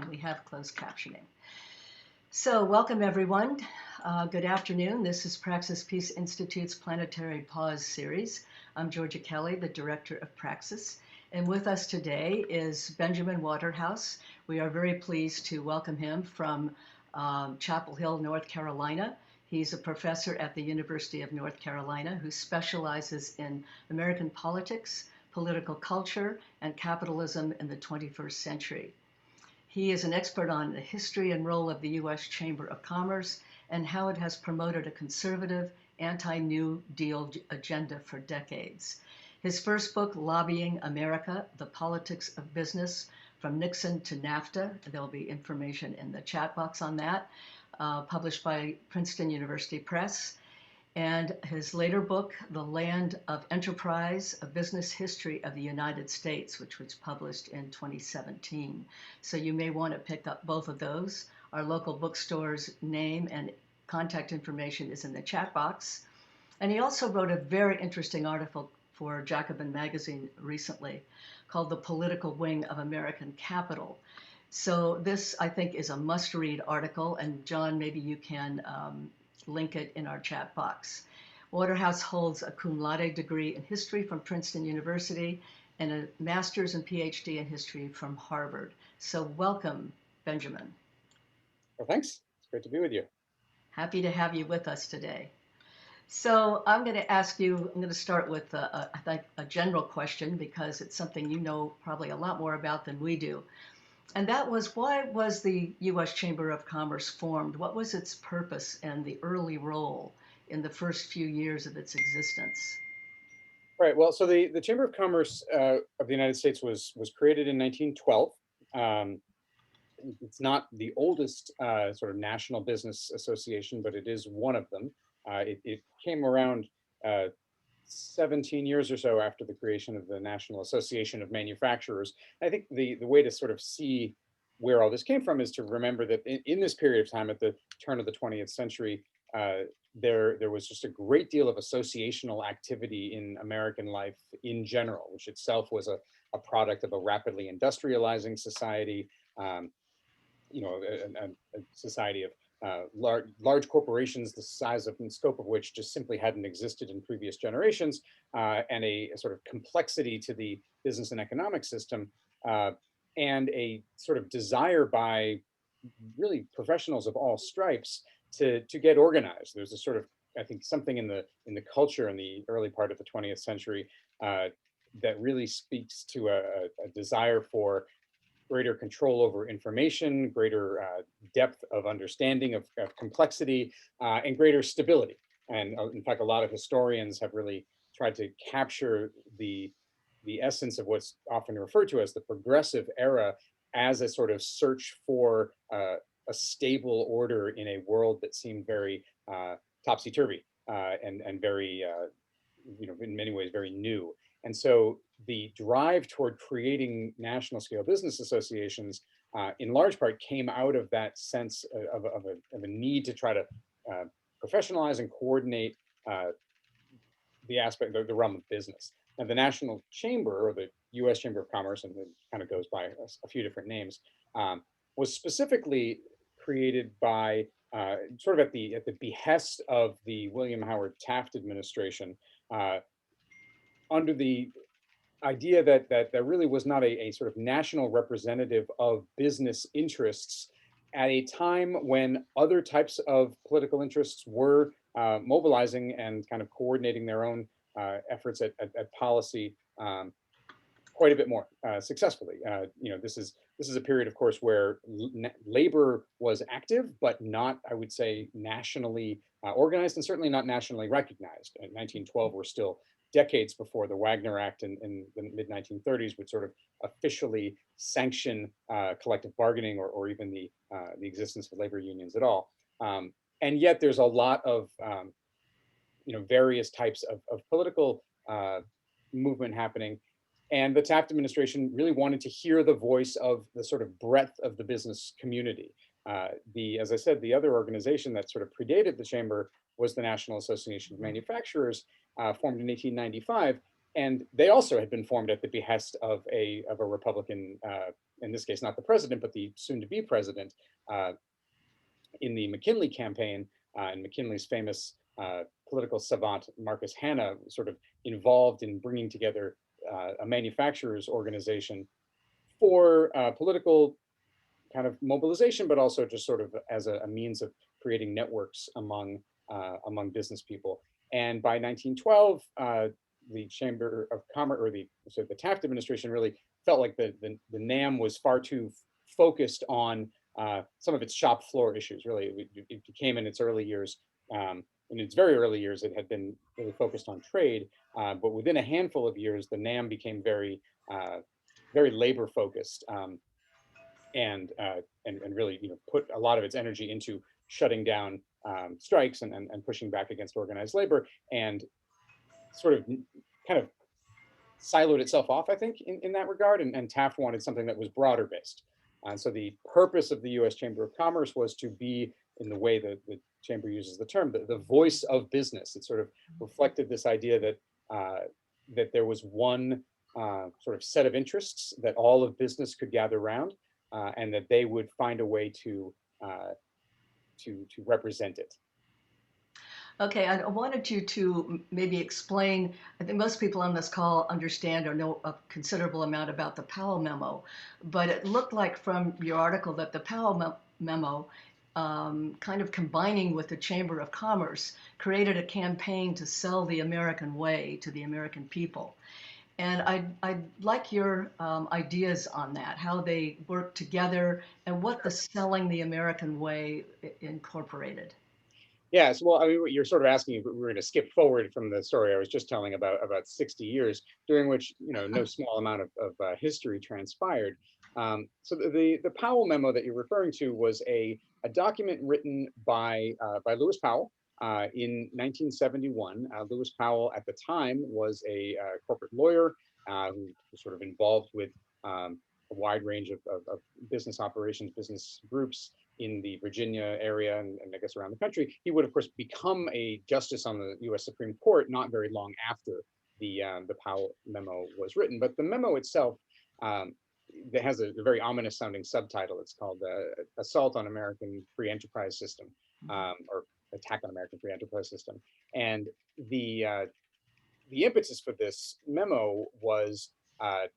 and we have closed captioning. So welcome everyone. Good afternoon. This is Praxis Peace Institute's Planetary Pause series. I'm Georgia Kelly, the Director of Praxis. And with us today is Benjamin Waterhouse. We are very pleased to welcome him from Chapel Hill, North Carolina. He's a professor at the University of North Carolina who specializes in American politics, political culture, and capitalism in the 21st century. He is an expert on the history and role of the U.S. Chamber of Commerce and how it has promoted a conservative, anti-New Deal agenda for decades. His first book, Lobbying America, The Politics of Business, From Nixon to NAFTA, there'll be information in the chat box on that, published by Princeton University Press. And his later book, The Land of Enterprise, A Business History of the United States, which was published in 2017. So you may want to pick up both of those. Our local bookstore's name and contact information is in the chat box. And he also wrote a very interesting article for Jacobin Magazine recently called The Political Wing of American Capital. So this, I think, is a must-read article, and John, maybe you can link it in our chat box. Waterhouse holds a cum laude degree in history from Princeton University and a master's and PhD in history from Harvard. So welcome, Benjamin. Well, thanks. It's great to be with you. Happy to have you with us today. So I'm going to ask you, I'm going to start with I think a general question because it's something you know probably a lot more about than we do. And that was, why was the U.S. Chamber of Commerce formed? What was its purpose and the early role in the first few years of its existence? Right. Well, so the Chamber of Commerce of the United States was created in 1912. Um, it's not the oldest sort of national business association, but it is one of them. It came around 17 years or so after the creation of the National Association of Manufacturers. I think the way to sort of see where all this came from is to remember that in this period of time, at the turn of the 20th century, there was just a great deal of associational activity in American life in general, which itself was a product of a rapidly industrializing society. Um, a society of large corporations, the size of and scope of which just simply hadn't existed in previous generations, and a sort of complexity to the business and economic system, and a sort of desire by really professionals of all stripes to get organized. There's a sort of, I think, something in the culture in the early part of the 20th century that really speaks to a desire for greater control over information, greater depth of understanding of complexity, and greater stability. And in fact, a lot of historians have really tried to capture the essence of what's often referred to as the progressive era as a sort of search for a stable order in a world that seemed very topsy-turvy and very, in many ways, very new. And so the drive toward creating national scale business associations, in large part, came out of that sense of a need to try to professionalize and coordinate the aspect, the realm of business. Now, the National Chamber, or the U.S. Chamber of Commerce, and it kind of goes by a few different names, was specifically created by sort of at the behest of the William Howard Taft administration, under the idea that there really was not a sort of national representative of business interests at a time when other types of political interests were mobilizing and kind of coordinating their own efforts at policy quite a bit more successfully. This is a period, of course, where labor was active, but not, I would say, nationally organized, and certainly not nationally recognized. In 1912, we're still decades before the Wagner Act in the mid 1930s would sort of officially sanction collective bargaining or even the existence of labor unions at all. And yet, there's a lot of various types of political movement happening. And the Taft administration really wanted to hear the voice of the sort of breadth of the business community. As I said, the other organization that sort of predated the chamber was the National Association of Manufacturers, formed in 1895. And they also had been formed at the behest of a Republican, in this case, not the president, but the soon-to-be president, uh, in the McKinley campaign. And McKinley's famous political savant Marcus Hanna sort of involved in bringing together a manufacturers organization for political kind of mobilization, but also just sort of as a means of creating networks among business people. And by 1912, the Chamber of Commerce, or the Taft administration, really felt like the NAM was far too focused on some of its shop floor issues. Really, it became in its early years. In its very early years, it had been really focused on trade, but within a handful of years, the NAM became very labor focused. And really, put a lot of its energy into shutting down strikes and pushing back against organized labor, and sort of kind of siloed itself off, I think, in that regard. And Taft wanted something that was broader based. And so the purpose of the U.S. Chamber of Commerce was to be, in the way that the chamber uses the term, the voice of business. It sort of reflected this idea that there was one sort of set of interests that all of business could gather around, and that they would find a way to represent it. Okay, I wanted you to maybe explain. I think most people on this call understand or know a considerable amount about the Powell memo, but it looked like from your article that the Powell memo, kind of combining with the Chamber of Commerce, created a campaign to sell the American way to the American people. And I'd like your ideas on that, how they work together and what the selling the American way incorporated. Yes, well, I mean, you're sort of asking if we're going to skip forward from the story I was just telling about 60 years, during which no small amount of history transpired. So the Powell memo that you're referring to was a document written by Lewis Powell in 1971. Lewis Powell at the time was a corporate lawyer who was sort of involved with a wide range of business operations, business groups in the Virginia area, and I guess around the country. He would, of course, become a justice on the U.S. Supreme Court not very long after the Powell memo was written. But the memo itself, that has a very ominous sounding subtitle. It's called "Assault on American Free Enterprise System," or "Attack on American Free Enterprise System." And the impetus for this memo was a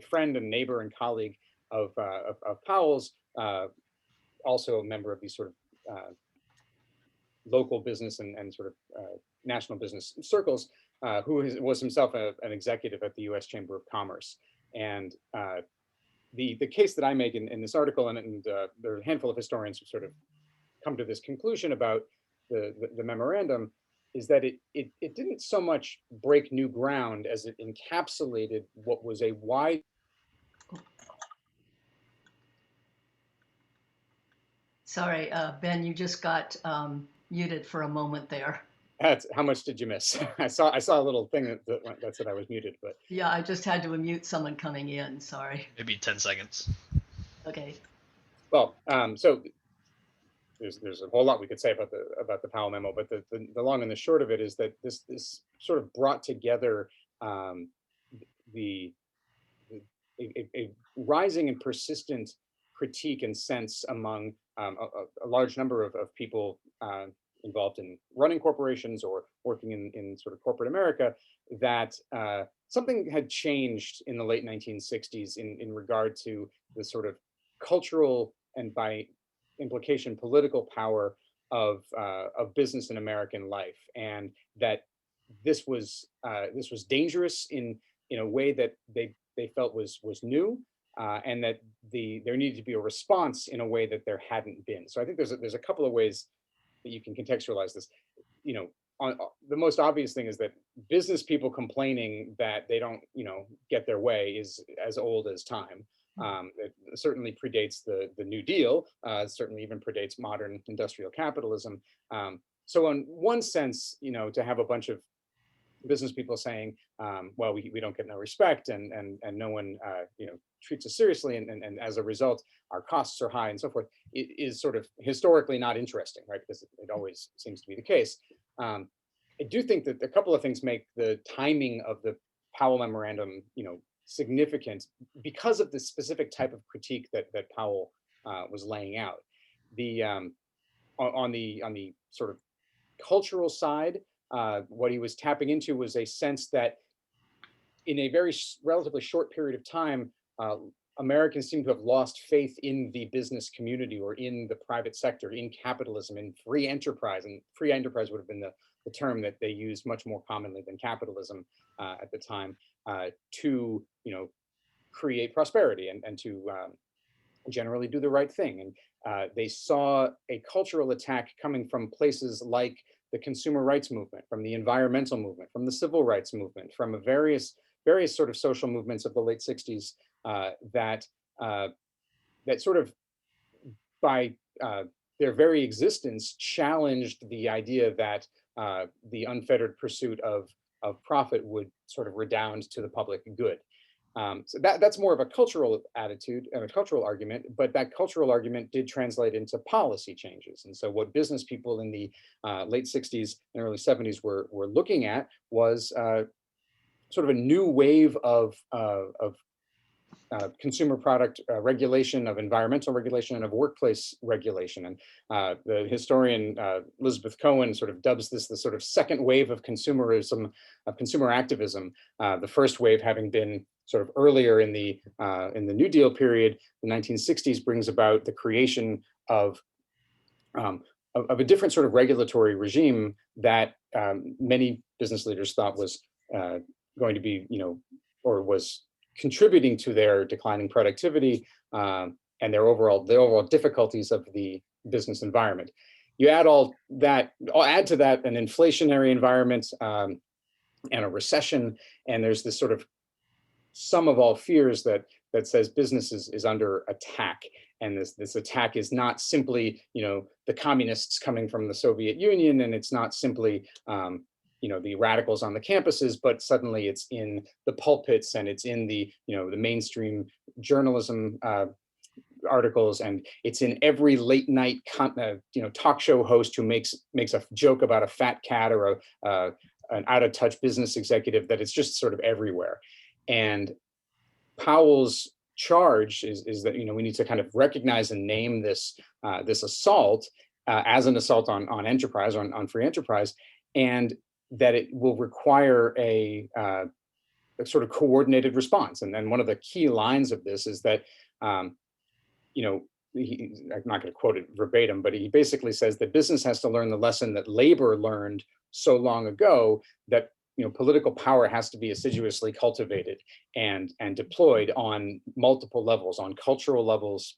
friend and neighbor and colleague of Powell's, also a member of these sort of local business and sort of national business circles, who was himself an executive at the U.S. Chamber of Commerce. And the case that I make in this article, and there are a handful of historians who sort of come to this conclusion about the memorandum, is that it didn't so much break new ground as it encapsulated what was a wide. Sorry, Ben, you just got muted for a moment there. That's, how much did you miss? I saw a little thing that said I was muted, but Yeah, I just had to unmute someone coming in. Sorry. Maybe 10 seconds. Okay. well, so there's a whole lot we could say about the Powell memo, but the long and the short of it is that this sort of brought together the a rising and persistent critique and sense among a large number of people involved in running corporations or working in sort of corporate America, that something had changed in the late 1960s in regard to the sort of cultural and, by implication, political power of business in American life, and that this was dangerous in a way that they felt was new, and that there needed to be a response in a way that there hadn't been. So I think there's a couple of ways that you can contextualize this. The most obvious thing is that business people complaining that they don't get their way is as old as time. It certainly predates the New Deal. Certainly even predates modern industrial capitalism. So in one sense, to have a bunch of business people saying, well, we don't get no respect, and no one treats us seriously, and as a result our costs are high and so forth, it is sort of historically not interesting, right? Because it always seems to be the case. I do think that a couple of things make the timing of the Powell memorandum, significant because of the specific type of critique that Powell was laying out. The on the sort of cultural side, what he was tapping into was a sense that in a very relatively short period of time, Americans seem to have lost faith in the business community or in the private sector, in capitalism, in free enterprise. And free enterprise would have been the term that they used much more commonly than capitalism at the time, to create prosperity and to generally do the right thing. And they saw a cultural attack coming from places like the consumer rights movement, from the environmental movement, from the civil rights movement, from a various sort of social movements of the late 60s, that that sort of by their very existence challenged the idea that the unfettered pursuit of profit would sort of redound to the public good. So that's more of a cultural attitude and a cultural argument, but that cultural argument did translate into policy changes. And so what business people in the late 60s and early 70s were looking at was sort of a new wave of consumer product regulation, of environmental regulation, and of workplace regulation. And the historian Elizabeth Cohen sort of dubs this the sort of second wave of consumerism, of consumer activism. The first wave having been sort of earlier in the New Deal period. The 1960s brings about the creation of a different sort of regulatory regime that many business leaders thought was going to be, or was contributing to their declining productivity and their overall difficulties of the business environment. You add all that, I'll add to that an inflationary environment and a recession, and there's this sort of sum of all fears that says business is under attack. And this attack is not simply, the communists coming from the Soviet Union, and it's not simply the radicals on the campuses, but suddenly it's in the pulpits, and it's in the the mainstream journalism articles, and it's in every late night talk show host who makes a joke about a fat cat or an out of touch business executive, that it's just sort of everywhere. And Powell's charge is that we need to kind of recognize and name this this assault as an assault on enterprise, on free enterprise, and that it will require a sort of coordinated response. And then one of the key lines of this is that I'm not going to quote it verbatim, but he basically says that business has to learn the lesson that labor learned so long ago, that political power has to be assiduously cultivated and deployed on multiple levels, on cultural levels,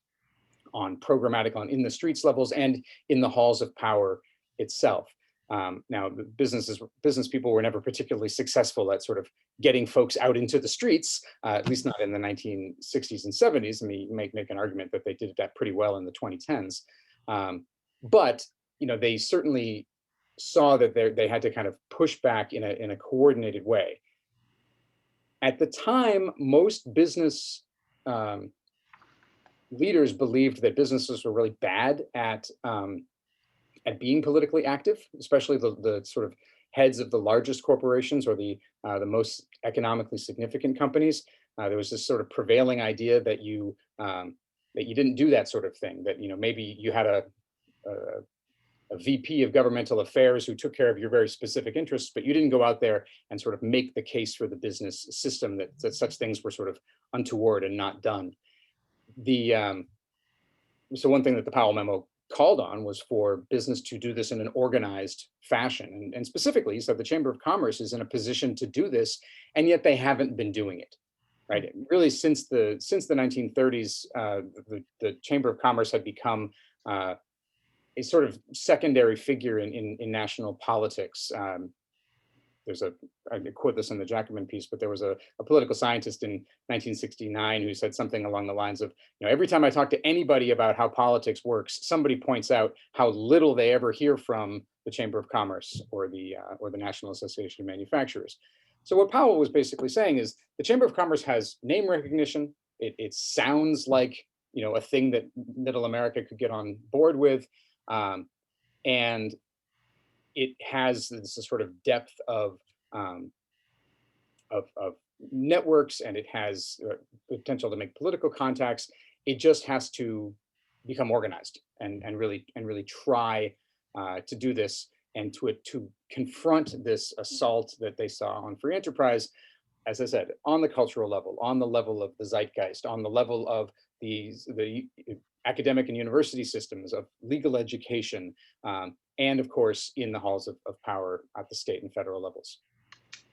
on programmatic, on in the streets levels, and in the halls of power itself. Now, business people were never particularly successful at sort of getting folks out into the streets, at least not in the 1960s and 70s. I mean, you make an argument that they did that pretty well in the 2010s. But they certainly saw that they had to kind of push back in a coordinated way. At the time, most business leaders believed that businesses were really bad at being politically active, especially the sort of heads of the largest corporations or the most economically significant companies. There was this sort of prevailing idea that you didn't do that sort of thing. That maybe you had a VP of governmental affairs who took care of your very specific interests, but you didn't go out there and sort of make the case for the business system that such things were sort of untoward and not done. So one thing that the Powell memo called on was for business to do this in an organized fashion. And specifically, he said the Chamber of Commerce is in a position to do this, and yet they haven't been doing it. Right? Really, since the 1930s, the Chamber of Commerce had become a sort of secondary figure in national politics. I quote this in the Jacobin piece, but there was a political scientist in 1969 who said something along the lines of, every time I talk to anybody about how politics works, somebody points out how little they ever hear from the Chamber of Commerce or the National Association of Manufacturers. So what Powell was basically saying is the Chamber of Commerce has name recognition. It sounds like a thing that Middle America could get on board with. And it has this sort of depth um, of networks, and it has potential to make political contacts. It just has to become organized and really try to do this, and to confront this assault that they saw on free enterprise, as I said, on the cultural level, on the level of the zeitgeist, on the level of the academic and university systems, of legal education, and of course in the halls of power at the state and federal levels.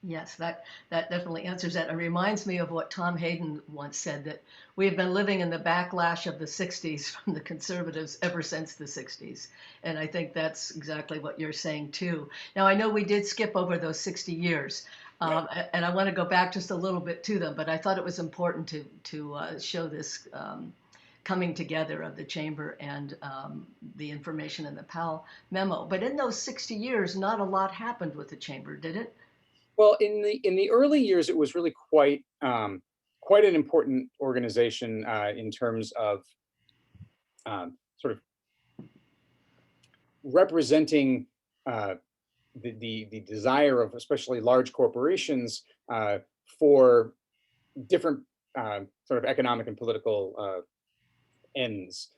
Yes, that definitely answers that. It reminds me of what Tom Hayden once said, that we have been living in the backlash of the 60s from the conservatives ever since the 60s. And I think that's exactly what you're saying too. Now, I know we did skip over those 60 years, and I want to go back just a little bit to them, but I thought it was important to show this coming together of the chamber and the information in the Powell memo. But in those 60 years, not a lot happened with the chamber, did it? Well, in the early years, it was really quite an important organization in terms of sort of representing uh, the desire of especially large corporations for different sort of economic and political ends.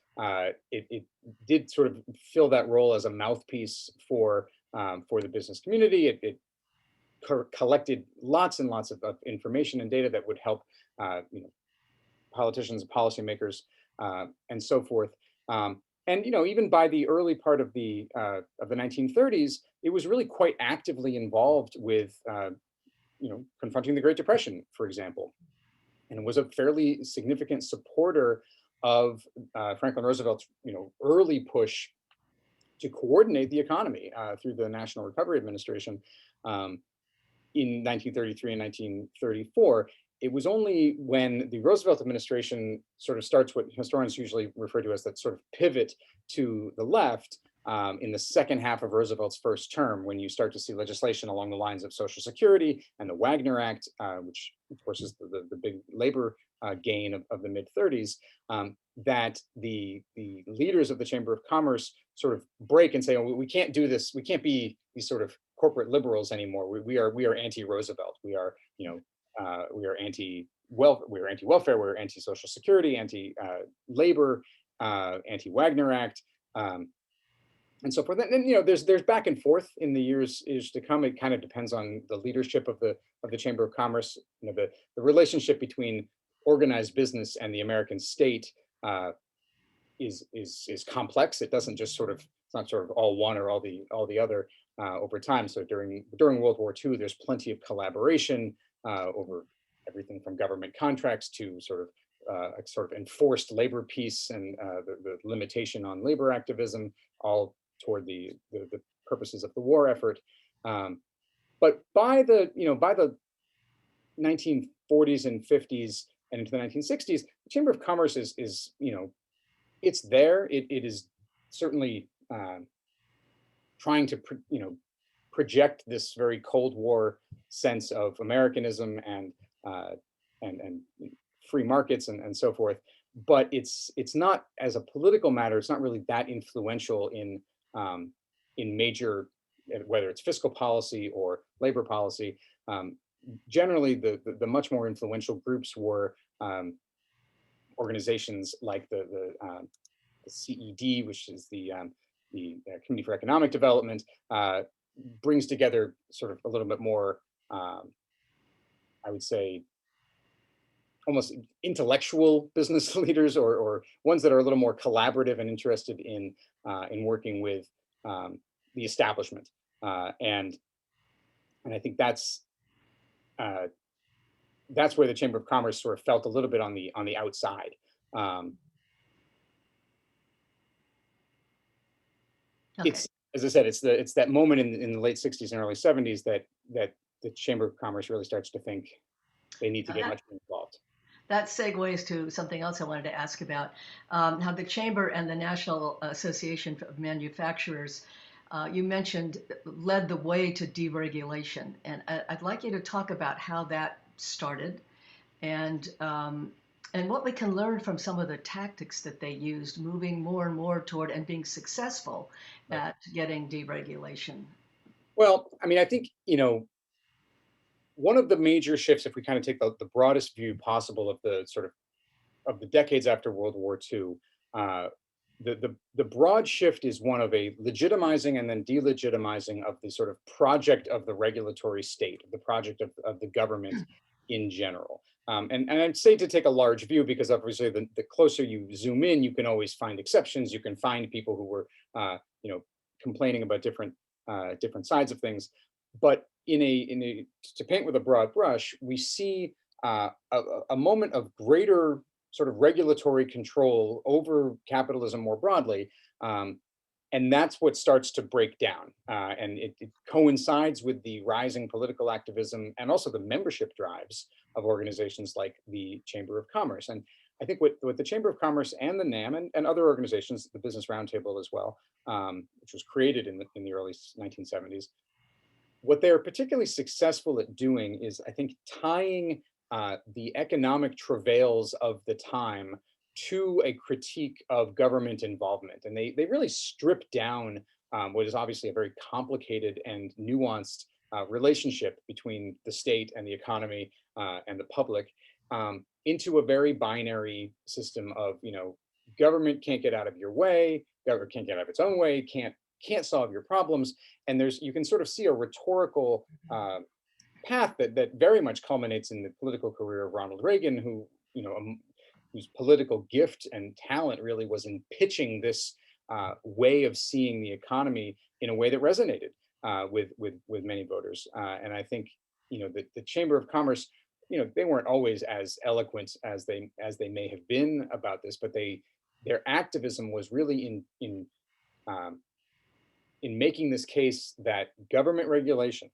It did sort of fill that role as a mouthpiece for the business community. It collected lots and lots of information and data that would help you know, politicians, policymakers, and so forth. And even by the early part of the 1930s, it was really quite actively involved with confronting the Great Depression, for example, and was a fairly significant supporter of Franklin Roosevelt's early push to coordinate the economy through the National Recovery Administration. Um, in 1933 and 1934. It was only when the Roosevelt administration sort of starts what historians usually refer to as that sort of pivot to the left in the second half of Roosevelt's first term, when you start to see legislation along the lines of Social Security and the Wagner Act, which of course is the big labor gain of the mid 30s, that the leaders of the Chamber of Commerce sort of break and say, oh, we can't do this. We can't be these sort of corporate liberals anymore. We are anti-Roosevelt. We are anti-welfare. We're anti-social security, anti-labor, anti-Wagner Act, and so forth. And there's back and forth in the years to come. It kind of depends on the leadership of the Chamber of Commerce. The relationship between organized business and the American state is complex. It doesn't just sort of, it's not sort of all one or all the other over time. So during World War II, there's plenty of collaboration over everything from government contracts to sort of enforced labor peace and the limitation on labor activism, all toward the purposes of the war effort. But by the 1940s and 50s and into the 1960s, the Chamber of Commerce is it's there. It is certainly trying to project this very Cold War sense of Americanism and free markets and so forth. But it's not, as a political matter, it's not really that influential in major, whether it's fiscal policy or labor policy. Generally, the much more influential groups were organizations like the CED, which is the Committee for Economic Development, brings together sort of a little bit more, I would say, almost intellectual business leaders, or ones that are a little more collaborative and interested in working with the establishment, and I think uh, that's where the Chamber of Commerce sort of felt a little bit on the outside. Um, Okay. it's, as I said, it's that moment in the late 60s and early 70s that the Chamber of Commerce really starts to think they need to Now get much more involved. that segues to something else I wanted to ask about. How the Chamber and the National Association of Manufacturers, you mentioned, led the way to deregulation. And I'd like you to talk about how that started and and what we can learn from some of the tactics that they used, moving more and more toward and being successful Right. at getting deregulation. Well, I mean, I think, one of the major shifts, if we kind of take the broadest view possible of the sort of the decades after World War II, uh, the broad shift is one of a legitimizing and then delegitimizing of the sort of project of the regulatory state, the project of the government in general. And I'd say to take a large view because obviously the closer you zoom in, you can always find exceptions. You can find people who were, you know, complaining about different sides of things. But in a to paint with a broad brush, we see a moment of greater sort of regulatory control over capitalism more broadly. Um, and that's what starts to break down. And it coincides with the rising political activism and also the membership drives of organizations like the Chamber of Commerce. And I think what the Chamber of Commerce and the NAM and other organizations, the Business Roundtable as well, which was created in the early 1970s, what they're particularly successful at doing is, I think, tying the economic travails of the time to a critique of government involvement. And they really strip down what is obviously a very complicated and nuanced relationship between the state and the economy and the public into a very binary system of, government can't get out of your way, government can't get out of its own way, can't solve your problems. And you can sort of see a rhetorical path that very much culminates in the political career of Ronald Reagan, whose political gift and talent really was in pitching this way of seeing the economy in a way that resonated with many voters. And I think the Chamber of Commerce, they weren't always as eloquent as they may have been about this, but their activism was really um, in making this case that government regulation,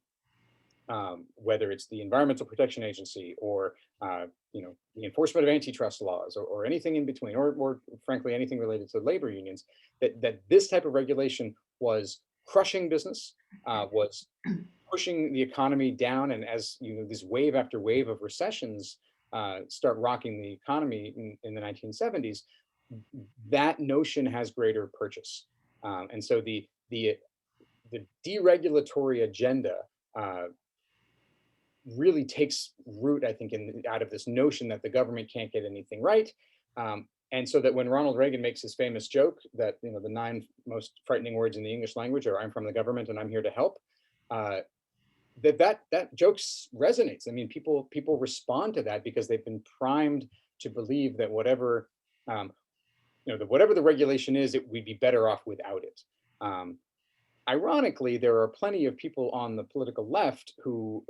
whether it's the Environmental Protection Agency or the enforcement of antitrust laws or anything in between, or frankly anything related to labor unions, that this type of regulation was crushing business, was pushing the economy down, and as this wave after wave of recessions start rocking the economy in the 1970s, that notion has greater purchase, and so the deregulatory agenda uh, really takes root, I think, out of this notion that the government can't get anything right. And so that when Ronald Reagan makes his famous joke that the 9 most frightening words in the English language are "I'm from the government and I'm here to help," uh, that joke resonates. I mean, people respond to that because they've been primed to believe that um, whatever the regulation is, we'd be better off without it. Um, Ironically, there are plenty of people on the political left who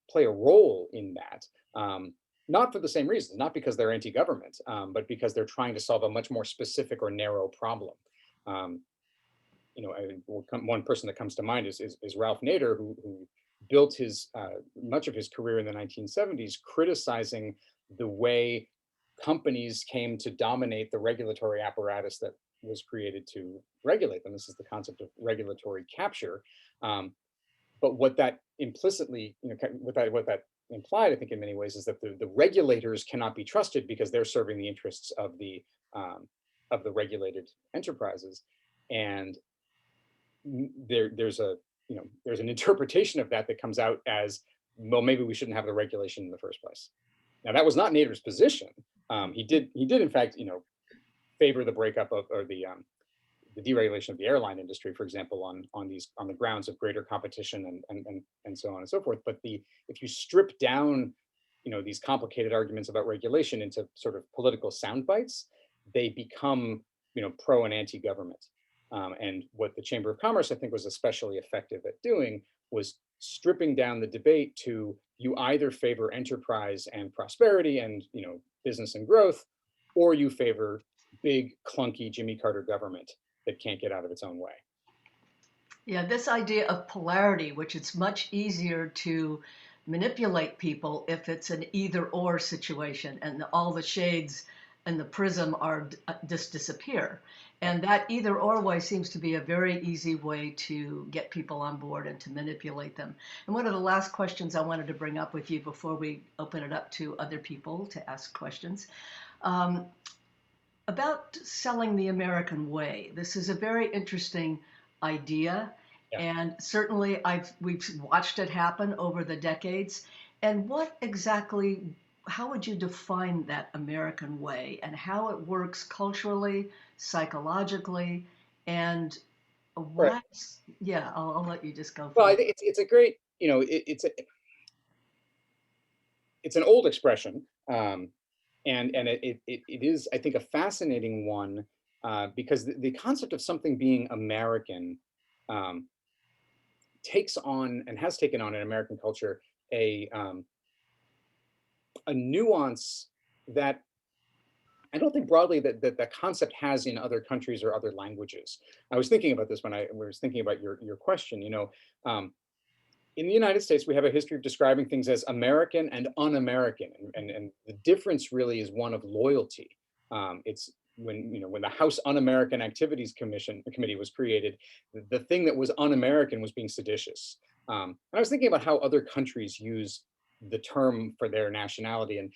play a role in that, not for the same reasons, not because they're anti-government, but because they're trying to solve a much more specific or narrow problem. Um, one person that comes to mind is Ralph Nader, who built his much of his career in the 1970s criticizing the way companies came to dominate the regulatory apparatus that was created to regulate them. This is the concept of regulatory capture. Um, but what that implicitly, what that implied, I think, in many ways, is that the regulators cannot be trusted because they're serving the interests um, of the regulated enterprises. And there's an interpretation of that that comes out as, well, maybe we shouldn't have the regulation in the first place. Now that was not Nader's position. He did in fact favor the breakup of, or the deregulation of the airline industry, for example, on the grounds of greater competition and so on and so forth. But if you strip down these complicated arguments about regulation into sort of political sound bites, they become pro and anti-government. And what the Chamber of Commerce, I think, was especially effective at doing was stripping down the debate to, you either favor enterprise and prosperity and business and growth, or you favor big clunky Jimmy Carter government that can't get out of its own way. Yeah, this idea of polarity, which it's much easier to manipulate people if it's an either or situation and all the shades and the prism are just disappear. And that either or way seems to be a very easy way to get people on board and to manipulate them. And one of the last questions I wanted to bring up with you before we open it up to other people to ask questions, um, about selling the American way. This is a very interesting idea, Yeah. And certainly we've watched it happen over the decades. And what exactly, how would you define that American way and how it works culturally, psychologically, and Right. why? Yeah, I'll let you just go Well, I from think it's a great, it's an old expression, and it is, I think, a fascinating one, because the concept of something being American, um, takes on and has taken on in American culture a nuance that I don't think broadly that the concept has in other countries or other languages. I was thinking about this when I was thinking about your question. Um, in the United States, we have a history of describing things as American and un-American, and the difference really is one of loyalty. It's when the House Un-American Activities Committee was created, the thing that un American was being seditious. And I was thinking about how other countries use the term for their nationality, and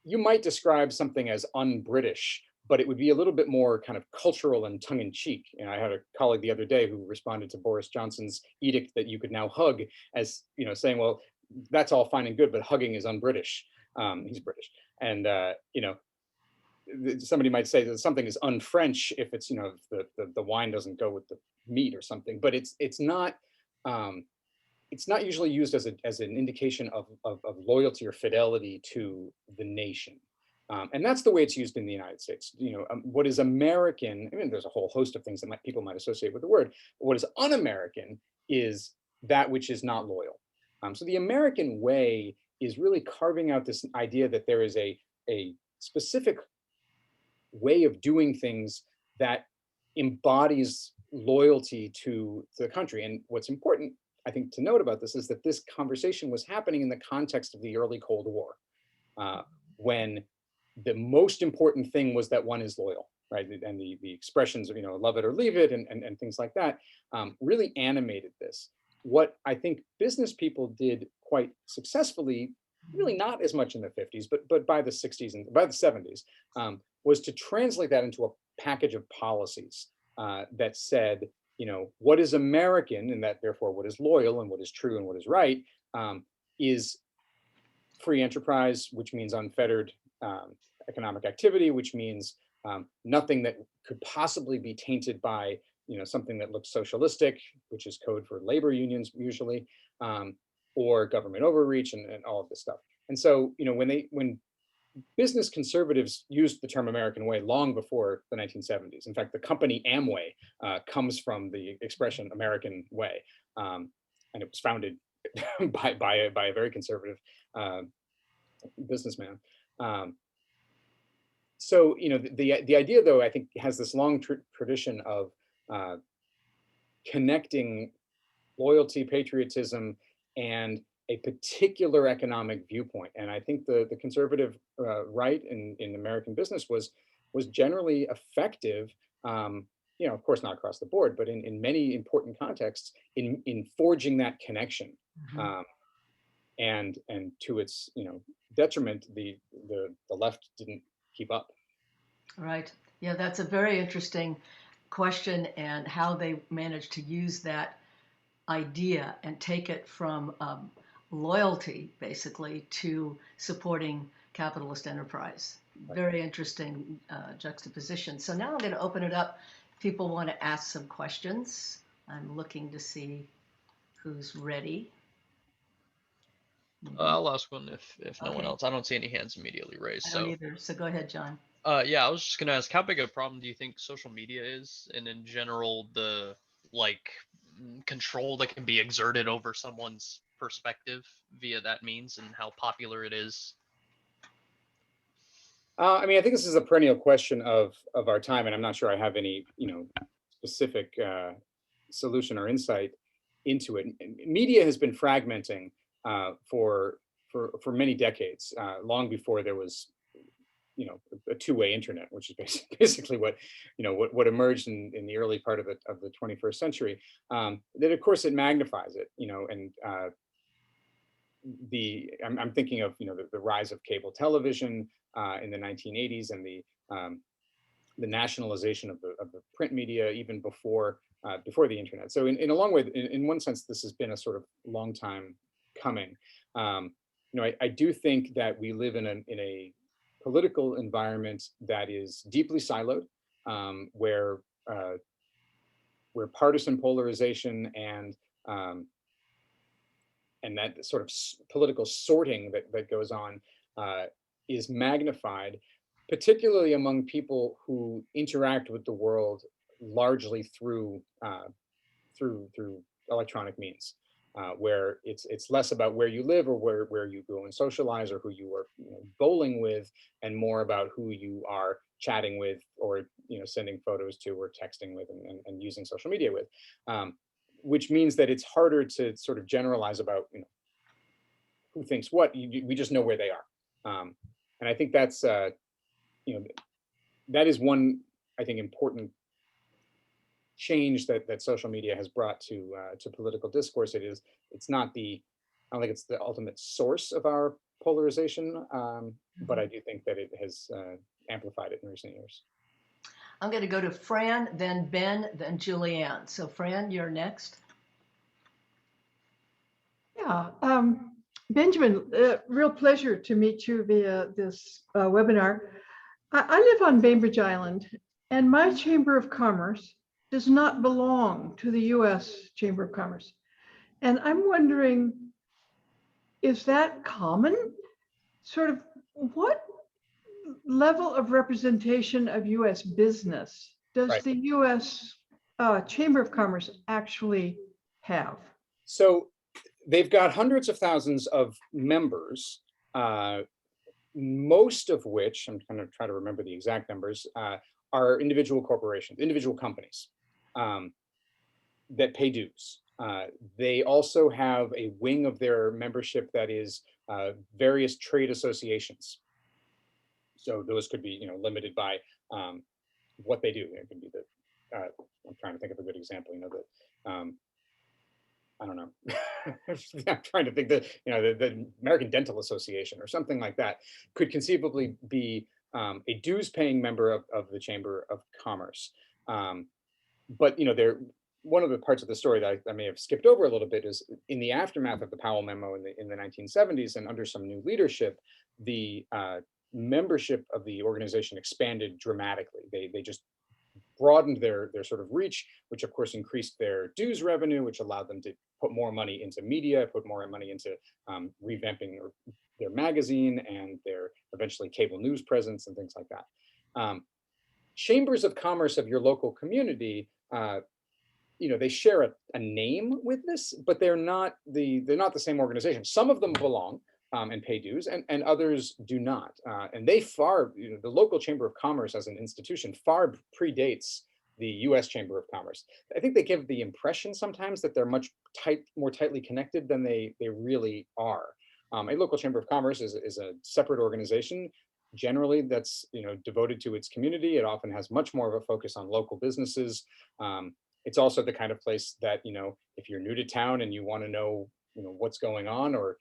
you might describe something as un-British, but it would be a little bit more kind of cultural and tongue-in-cheek. I had a colleague the other day who responded to Boris Johnson's edict that you could now hug as saying, "Well, that's all fine and good, but hugging is un-British." He's British, and somebody might say that something is un-French if it's if the wine doesn't go with the meat or something, but Um, it's not usually used as an indication of loyalty or fidelity to the nation. And that's the way it's used in the United States. What is American? I mean, there's a whole host of things that people might associate with the word. But what is un-American is that which is not loyal. So the American way is really carving out this idea that there is a specific way of doing things that embodies loyalty to the country. And what's important, I think, to note about this is that this conversation was happening in the context of the early Cold War, uh, when the most important thing was that one is loyal, right? And the expressions of love it or leave it, and things like that, really animated this. What I think business people did quite successfully, really not as much in the 50s, but by the 60s and by the 70s, was to translate that into a package of policies that said, what is American, and that therefore what is loyal and what is true and what is right, is free enterprise, which means unfettered economic activity, which means nothing that could possibly be tainted by something that looks socialistic, which is code for labor unions usually, or government overreach, and all of this stuff. And so when business conservatives used the term American way long before the 1970s. In fact, the company Amway comes from the expression American way, and it was founded by a very conservative uh, businessman. Um, so the idea, though, I think has this long tradition of uh, connecting loyalty, patriotism, and a particular economic viewpoint. And I think the conservative right in American business was generally effective. Of course, not across the board, but in many important contexts, in forging that connection. Mhm. Um, and to its detriment, the left didn't keep up. Right. Yeah, that's a very interesting question, and how they managed to use that idea and take it from loyalty, basically, to supporting capitalist enterprise. Right. Very interesting juxtaposition. So now I'm going to open it up. People want to ask some questions. I'm looking to see who's ready. Maybe. I'll ask one if no one Okay. else. I don't see any hands immediately raised. I don't So, either. So go ahead, John. yeah, I was just gonna ask, how big a problem do you think social media is, and in general, the like control that can be exerted over someone's perspective via that means, and how popular it is? I mean, I think this is a perennial question of our time, and I'm not sure I have any specific solution or insight into it. Media has been fragmenting for many decades, long before there was a two-way internet, which is basically what emerged in the early part of the 21st century. That of course it magnifies it, and I'm thinking of the rise of cable television in the 1980s, and the nationalization of the print media even before before the internet. So in a long way, in one sense, this has been a sort of long time coming. I do think that we live in a political environment that is deeply siloed, where partisan polarization um, and that sort of political sorting that goes on is magnified, particularly among people who interact with the world largely through electronic means, where it's less about where you live or where you go and socialize or who you are bowling with, and more about who you are chatting with or sending photos to or texting with and using social media with, which means that it's harder to sort of generalize about who thinks what. We just know where they are, and I think that's that is one, I think, important change that social media has brought to political discourse. It's not I don't think it's the ultimate source of our polarization, but I do think that it has amplified it in recent years. I'm going to go to Fran, then Ben, then Julianne. So Fran, you're next. Yeah, Benjamin, real pleasure to meet you via this webinar. I live on Bainbridge Island, and my Chamber of Commerce does not belong to the US Chamber of Commerce. And I'm wondering, is that common? Sort of what level of representation of US business does Right. the US Chamber of Commerce actually have? So they've got hundreds of thousands of members, most of which, I'm going to try to remember the exact numbers, are individual corporations, individual companies that pay dues. They also have a wing of their membership that is various trade associations. So those could be, limited by what they do. It could be I'm trying to think of a good example. I don't know. I'm trying to think that the American Dental Association or something like that could conceivably be a dues-paying member of the Chamber of Commerce. But they're one of the parts of the story that I may have skipped over a little bit is in the aftermath of the Powell memo in the 1970s and under some new leadership, the membership of the organization expanded dramatically. They just broadened their sort of reach, which of course increased their dues revenue, which allowed them to put more money into media, put more money into revamping their magazine and their eventually cable news presence and things like that. Chambers of commerce of your local community, they share a name with this, but they're not the same organization. Some of them belong and pay dues, and others do not. And they the local Chamber of Commerce as an institution far predates the U.S. Chamber of Commerce. I think they give the impression sometimes that they're more tightly connected than they really are. A local Chamber of Commerce is a separate organization, generally that's devoted to its community. It often has much more of a focus on local businesses. It's also the kind of place that if you're new to town and you want to know what's going on or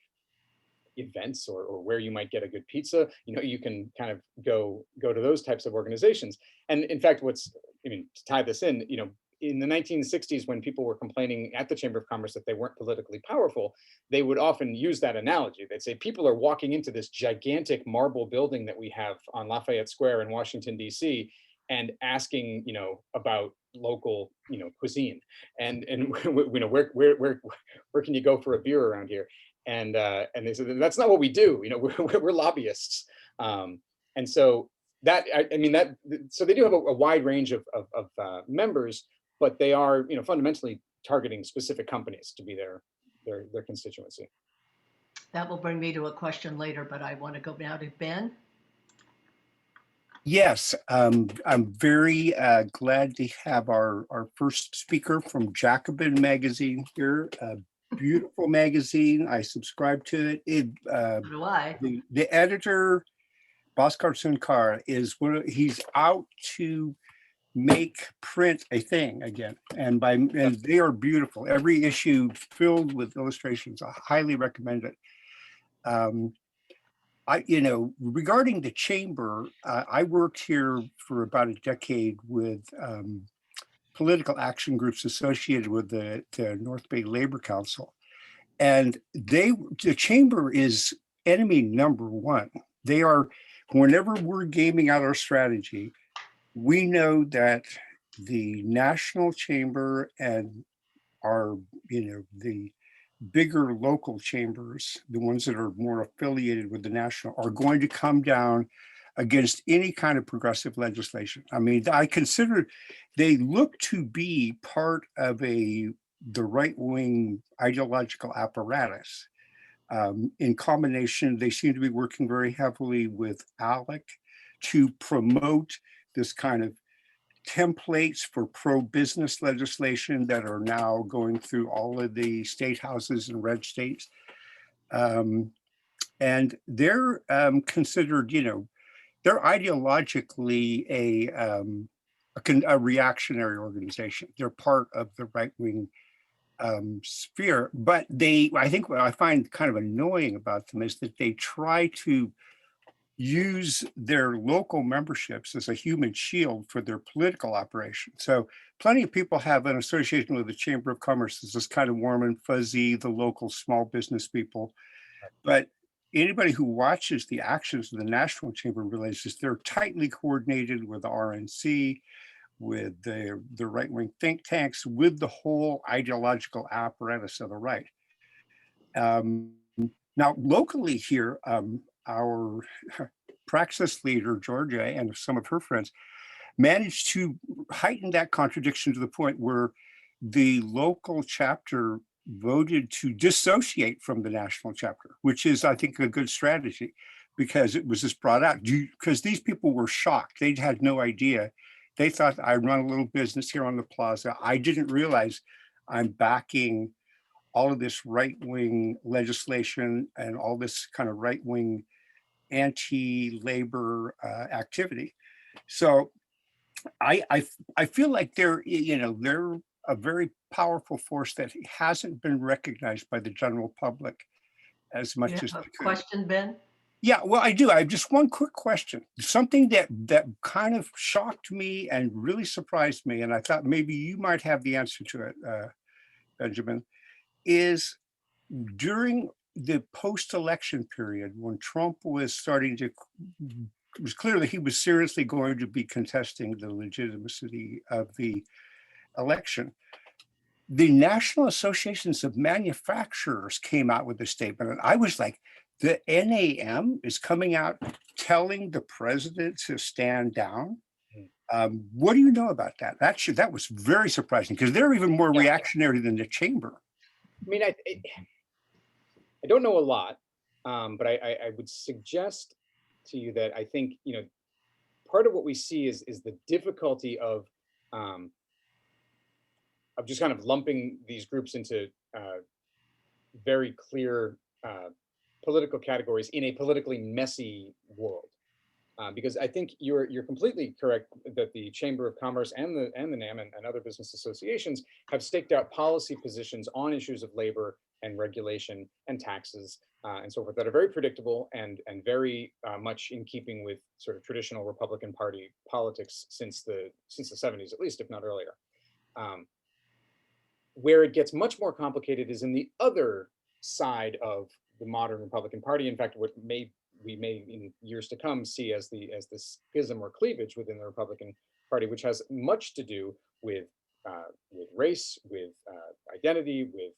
events or where you might get a good pizza, you can kind of go to those types of organizations. And in fact, to tie this in the 1960s, when people were complaining at the Chamber of Commerce that they weren't politically powerful, they would often use that analogy. They'd say people are walking into this gigantic marble building that we have on Lafayette Square in Washington, D.C., and asking about local cuisine and where can you go for a beer around here. And they said that's not what we do. We're lobbyists, and so so they do have a wide range of members, but they are fundamentally targeting specific companies to be their constituency. That will bring me to a question later, but I want to go now to Ben. Yes, I'm very glad to have our first speaker from Jacobin Magazine here. Beautiful magazine. I subscribe to it. So do I. The editor, Bhaskar Sunkar, he's out to make print a thing again, and they are beautiful. Every issue filled with illustrations. I highly recommend it. Regarding the chamber, I worked here for about a decade with political action groups associated with the North Bay Labor Council. And the chamber is enemy number one. They are, whenever we're gaming out our strategy, we know that the national chamber and our, the bigger local chambers, the ones that are more affiliated with the national, are going to come down against any kind of progressive legislation. I mean, I consider they look to be part of the right-wing ideological apparatus. In combination, they seem to be working very heavily with ALEC to promote this kind of templates for pro-business legislation that are now going through all of the state houses in red states. And they're considered, they're ideologically a reactionary organization. They're part of the right-wing sphere, but I think what I find kind of annoying about them is that they try to use their local memberships as a human shield for their political operation. So plenty of people have an association with the Chamber of Commerce as this kind of warm and fuzzy, the local small business people. But anybody who watches the actions of the National Chamber realizes they're tightly coordinated with the RNC, with the right-wing think tanks, with the whole ideological apparatus of the right. Now, locally here, our Praxis leader, Georgia, and some of her friends managed to heighten that contradiction to the point where the local chapter voted to dissociate from the national chapter, which is, I think, a good strategy, because it was just brought out. Because these people were shocked. They had no idea. They thought, I run a little business here on the plaza. I didn't realize I'm backing all of this right-wing legislation and all this kind of right-wing anti-labor activity. So I feel like they're a very powerful force that hasn't been recognized by the general public as much as You have they a could. question, Ben? Yeah, well, I do. I have just one quick question. Something that kind of shocked me and really surprised me, and I thought maybe you might have the answer to it, Benjamin, is during the post-election period when Trump was starting to, it was clear that he was seriously going to be contesting the legitimacy of the election. The National Associations of Manufacturers came out with a statement, and I was like, the NAM is coming out telling the president to stand down. What do you know about that? That was very surprising, because they're even more reactionary than the chamber. I mean, I don't know a lot, but I would suggest to you that I think, part of what we see is the difficulty of just kind of lumping these groups into very clear political categories in a politically messy world. Because I think you're completely correct that the Chamber of Commerce and the NAM and other business associations have staked out policy positions on issues of labor and regulation and taxes and so forth that are very predictable and very much in keeping with sort of traditional Republican Party politics since the 70s, at least, if not earlier. Where it gets much more complicated is in the other side of the modern Republican Party. In fact, what we may in years to come see as the schism or cleavage within the Republican Party, which has much to do with race, with identity, with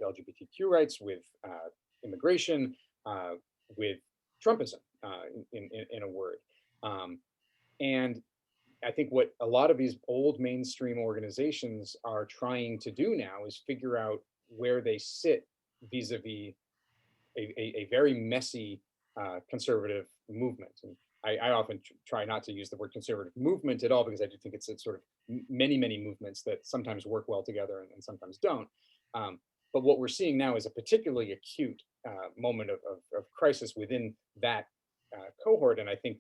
LGBTQ rights, with immigration, with Trumpism, in a word. And I think what a lot of these old mainstream organizations are trying to do now is figure out where they sit vis-a-vis a very messy conservative movement. And I often try not to use the word conservative movement at all, because I do think it's sort of many movements that sometimes work well together and sometimes don't. But what we're seeing now is a particularly acute moment of crisis within that cohort. And I think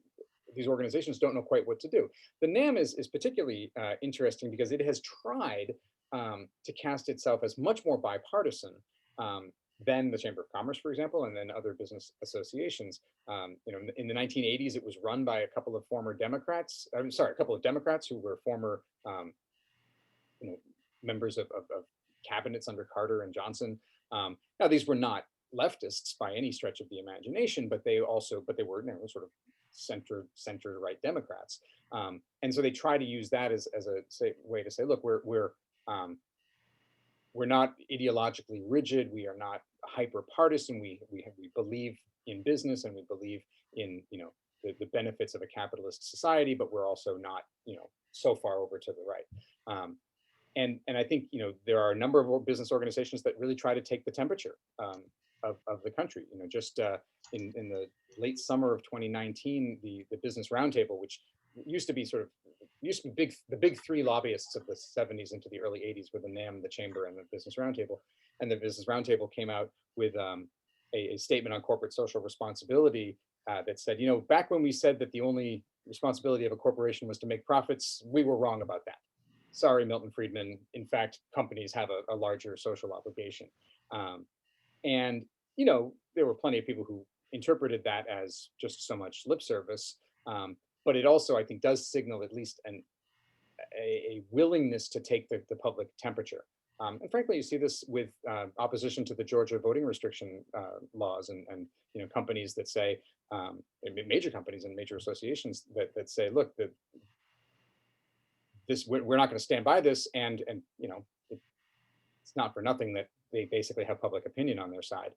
these organizations don't know quite what to do. The NAM is particularly interesting because it has tried to cast itself as much more bipartisan then the Chamber of Commerce, for example, and then other business associations. In the 1980s, it was run by a couple of former Democrats. I'm sorry, a couple of Democrats who were former members of cabinets under Carter and Johnson. Now, these were not leftists by any stretch of the imagination, but they were sort of center right Democrats. And so they try to use that as a way to say, look, we're not ideologically rigid. We are not hyper partisan. We believe in business, and we believe in the benefits of a capitalist society, but we're also not so far over to the right. And I think there are a number of business organizations that really try to take the temperature of the country. Just in the late summer of 2019, the Business Roundtable, which used to be the big three lobbyists of the 70s into the early 80s, were the NAM, the Chamber, and the Business Roundtable. And the Business Roundtable came out with a statement on corporate social responsibility that said, back when we said that the only responsibility of a corporation was to make profits, we were wrong about that. Sorry, Milton Friedman. In fact, companies have a larger social obligation. And there were plenty of people who interpreted that as just so much lip service. But it also, I think, does signal at least a willingness to take the public temperature. And frankly, you see this with opposition to the Georgia voting restriction laws, and companies that say, major companies and major associations that say, look, we're not going to stand by this, and it's not for nothing that they basically have public opinion on their side.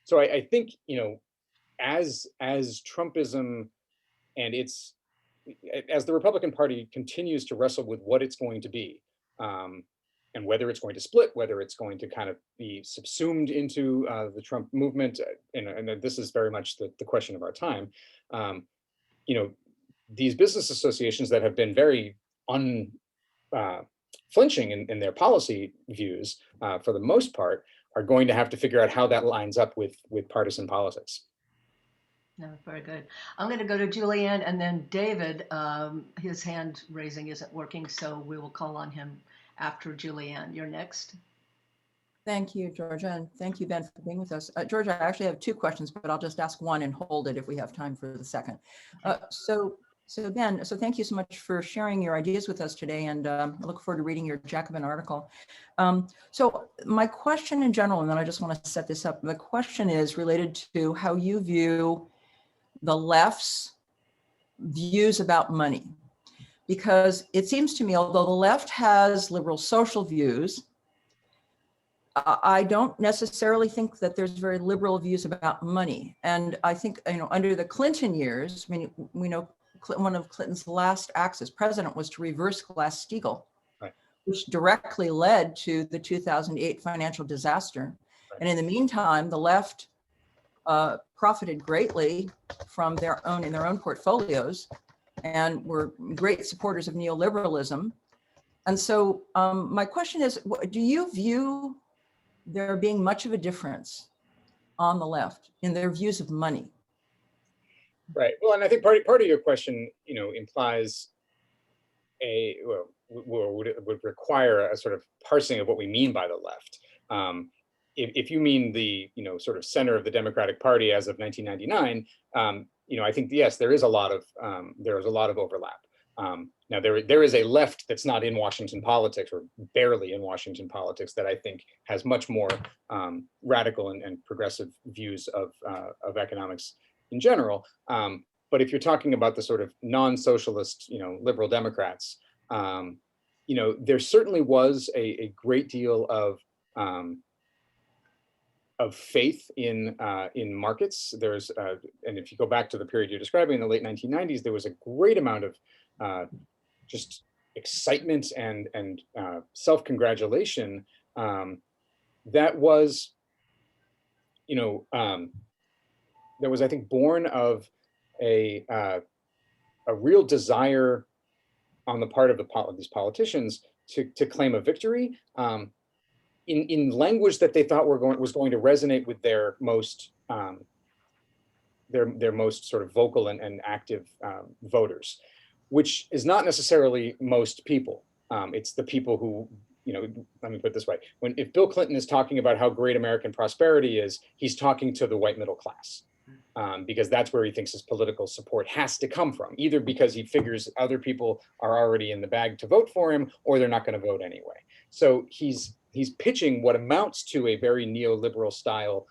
So I think as Trumpism and as the Republican Party continues to wrestle with what it's going to be, and whether it's going to split, whether it's going to kind of be subsumed into the Trump movement, and this is very much the question of our time. These business associations that have been very unflinching in their policy views, for the most part, are going to have to figure out how that lines up with partisan politics. No, very good. I'm going to go to Julianne, and then David. His hand raising isn't working, so we will call on him after Julianne. You're next. Thank you, Georgia, and thank you, Ben, for being with us. Georgia, I actually have two questions, but I'll just ask one and hold it if we have time for the second. So Ben, thank you so much for sharing your ideas with us today, and I look forward to reading your Jacobin article. So my question in general, and then I just want to set this up, the question is related to how you view the left's views about money. Because it seems to me, although the left has liberal social views, I don't necessarily think that there's very liberal views about money. And I think, under the Clinton years, we know one of Clinton's last acts as president was to reverse Glass-Steagall, right, which directly led to the 2008 financial disaster. Right. And in the meantime, the left profited greatly from in their own portfolios, and were great supporters of neoliberalism. And so my question is, do you view there being much of a difference on the left in their views of money? Right. Well, and I think part of your question, implies would require a sort of parsing of what we mean by the left. If you mean the sort of center of the Democratic Party as of 1999, I think yes, there is a lot of overlap. Now there is a left that's not in Washington politics, or barely in Washington politics, that I think has much more radical and progressive views of economics in general. But if you're talking about the sort of non-socialist, liberal Democrats, there certainly was a great deal of faith in markets. There's and if you go back to the period you're describing in the late 1990s, there was a great amount of just excitement and self-congratulation that was, I think, born of a real desire on the part of these politicians to claim a victory in language that they thought was going to resonate with their most sort of vocal and active voters, which is not necessarily most people. It's the people who let me put it this way. If Bill Clinton is talking about how great American prosperity is, he's talking to the white middle class. Because that's where he thinks his political support has to come from, either because he figures other people are already in the bag to vote for him, or they're not going to vote anyway. So he's pitching what amounts to a very neoliberal style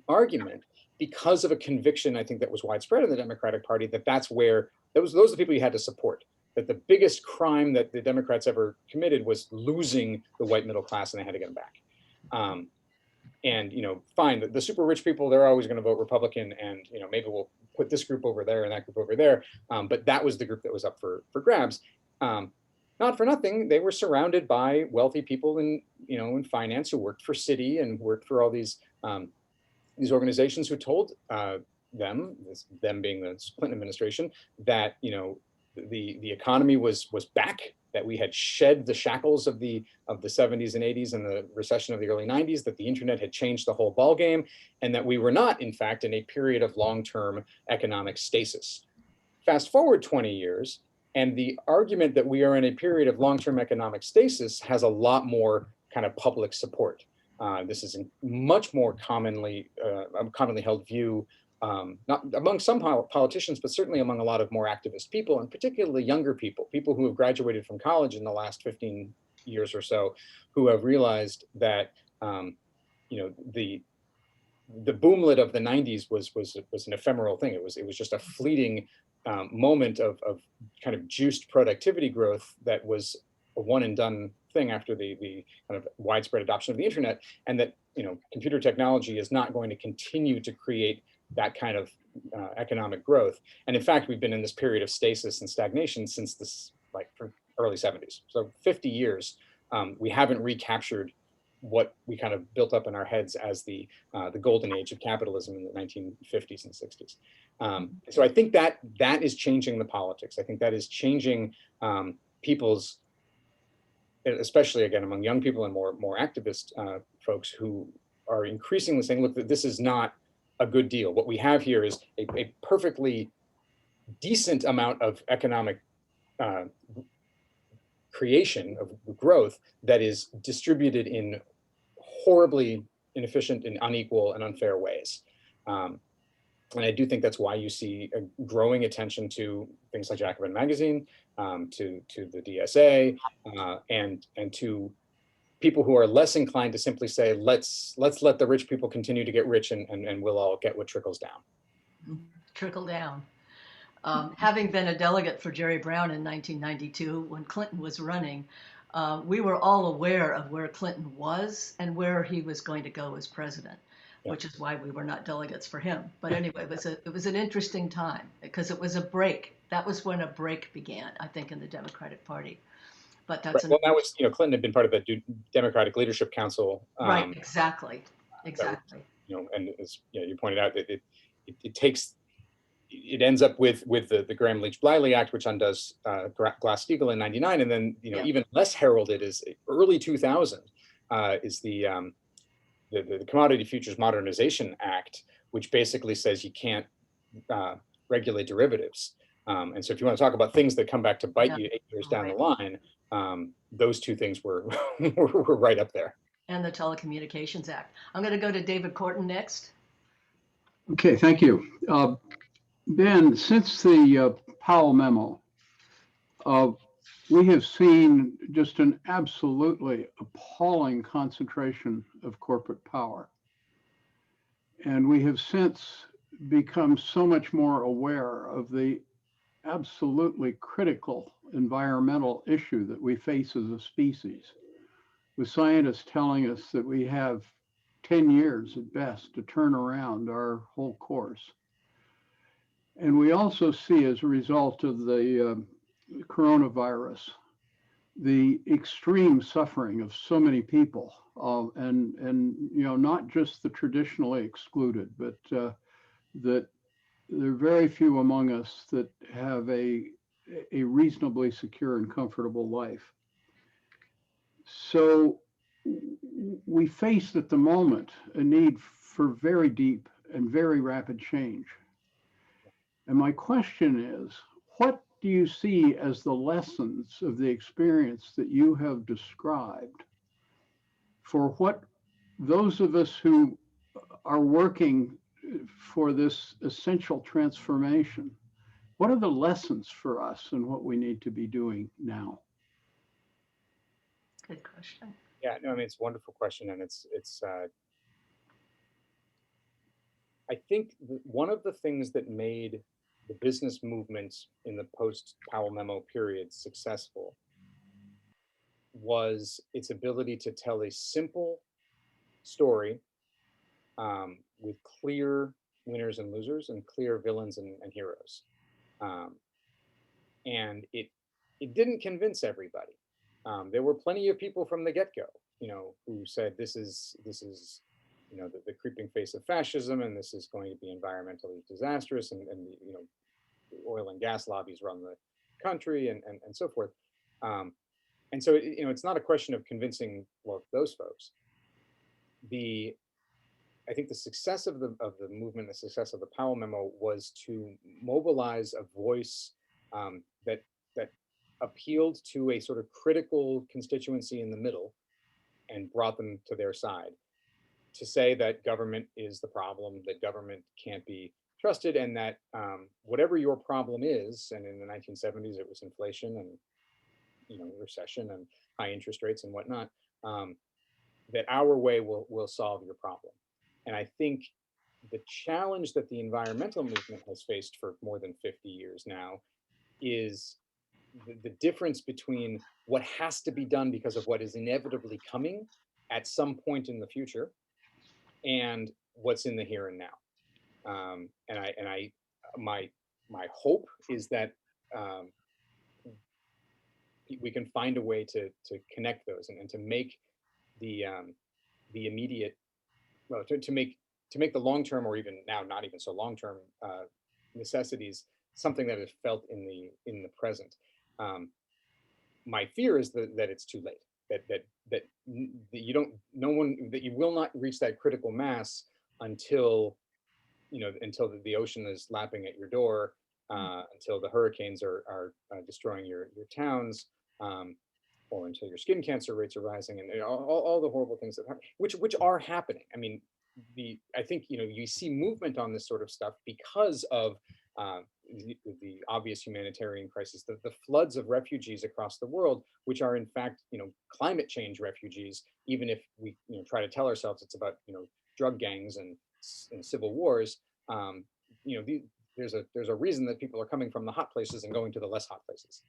argument because of a conviction, I think, that was widespread in the Democratic Party, that those are the people you had to support. That the biggest crime that the Democrats ever committed was losing the white middle class, and they had to get them back. And fine, the super rich people, they're always going to vote Republican, and maybe we'll put this group over there and that group over there. But that was the group that was up for grabs. Not for nothing, they were surrounded by wealthy people in finance who worked for Citi and worked for all these organizations who told them being the Clinton administration, that the economy was back, that we had shed the shackles of the 70s and 80s and the recession of the early 90s, that the internet had changed the whole ballgame, and that we were not, in fact, in a period of long-term economic stasis. Fast forward 20 years, and the argument that we are in a period of long-term economic stasis has a lot more kind of public support. This is a much more commonly held view, not among some politicians, but certainly among a lot of more activist people, and particularly younger people who have graduated from college in the last 15 years or so, who have realized that the boomlet of the 90s was an ephemeral thing. It was just a fleeting moment of kind of juiced productivity growth that was a one and done thing after the kind of widespread adoption of the internet, and that computer technology is not going to continue to create that kind of economic growth. And in fact, we've been in this period of stasis and stagnation since the early 70s. So 50 years, we haven't recaptured what we kind of built up in our heads as the golden age of capitalism in the 1950s and 60s. So I think that is changing the politics. I think that is changing people's, especially again among young people and more activist folks, who are increasingly saying, look, this is not a good deal. What we have here is a perfectly decent amount of economic creation, of growth, that is distributed in horribly inefficient and unequal and unfair ways. And I do think that's why you see a growing attention to things like Jacobin Magazine, to the DSA, and to people who are less inclined to simply say, let's let the rich people continue to get rich, and we'll all get what trickles down. Trickle down. Having been a delegate for Jerry Brown in 1992, when Clinton was running, we were all aware of where Clinton was and where he was going to go as president, which is why we were not delegates for him. But anyway, it was an interesting time, because it was a break. That was when a break began, I think, in the Democratic Party. But that's right. Well, that was, Clinton had been part of the Democratic Leadership Council. Right, exactly. And as you pointed out, that it ends up with the Gramm-Leach-Bliley Act, which undoes Glass-Steagall in '99, and then even less heralded is early 2000 is the Commodity Futures Modernization Act, which basically says you can't regulate derivatives. And so if you want to talk about things that come back to bite you 8 years down the line, those two things were right up there. And the Telecommunications Act. I'm going to go to David Corton next. Okay, thank you. Ben, since the Powell memo, we have seen just an absolutely appalling concentration of corporate power. And we have since become so much more aware of the absolutely critical environmental issue that we face as a species, with scientists telling us that we have 10 years at best to turn around our whole course. And we also see, as a result of the coronavirus, the extreme suffering of so many people, and not just the traditionally excluded, but that there are very few among us that have a reasonably secure and comfortable life. So we face at the moment a need for very deep and very rapid change. And my question is, what do you see as the lessons of the experience that you have described for what those of us who are working for this essential transformation? What are the lessons for us and what we need to be doing now? Good question. Yeah, no, I mean, it's a wonderful question, and I think one of the things that made the business movement in the post-Powell Memo period successful was its ability to tell a simple story with clear winners and losers and clear villains and heroes. And it didn't convince everybody. There were plenty of people from the get-go, who said this is the creeping face of fascism, and this is going to be environmentally disastrous, and the oil and gas lobbies run the country, and so forth. And so it's not a question of convincing those folks. I think the success of the movement, the success of the Powell Memo, was to mobilize a voice that appealed to a sort of critical constituency in the middle and brought them to their side, to say that government is the problem, that government can't be trusted, and that whatever your problem is, and in the 1970s it was inflation and recession and high interest rates and whatnot, that our way will solve your problem. And I think the challenge that the environmental movement has faced for more than 50 years now is the difference between what has to be done because of what is inevitably coming at some point in the future and what's in the here and now. My hope is that we can find a way to connect those and to make the immediate, well, to make the long-term, or even now not even so long-term, necessities something that is felt in the present. My fear is that it's too late. That you will not reach that critical mass until the ocean is lapping at your door, until the hurricanes are destroying your towns, or until your skin cancer rates are rising, and all the horrible things that happen, which are happening. I mean, I think you see movement on this sort of stuff because of the obvious humanitarian crisis, the floods of refugees across the world, which are in fact climate change refugees, even if we try to tell ourselves it's about drug gangs and civil wars. There's a reason that people are coming from the hot places and going to the less hot places.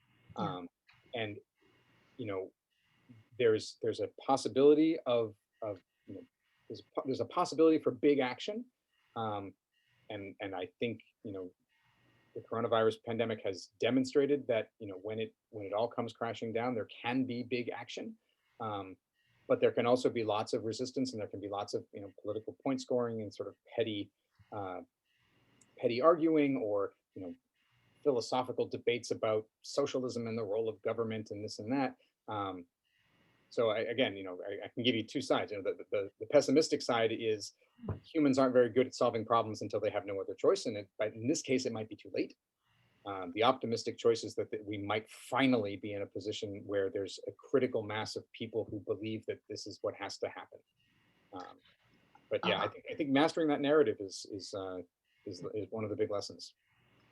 And there's a possibility of there's a possibility for big action, and I think the coronavirus pandemic has demonstrated that when it all comes crashing down, there can be big action, but there can also be lots of resistance, and there can be lots of political point scoring and sort of petty arguing, or philosophical debates about socialism and the role of government and this and that. So I can give you two sides. The pessimistic side is humans aren't very good at solving problems until they have no other choice, and in this case, it might be too late. The optimistic choice is that we might finally be in a position where there's a critical mass of people who believe that this is what has to happen. But yeah, I think mastering that narrative is one of the big lessons.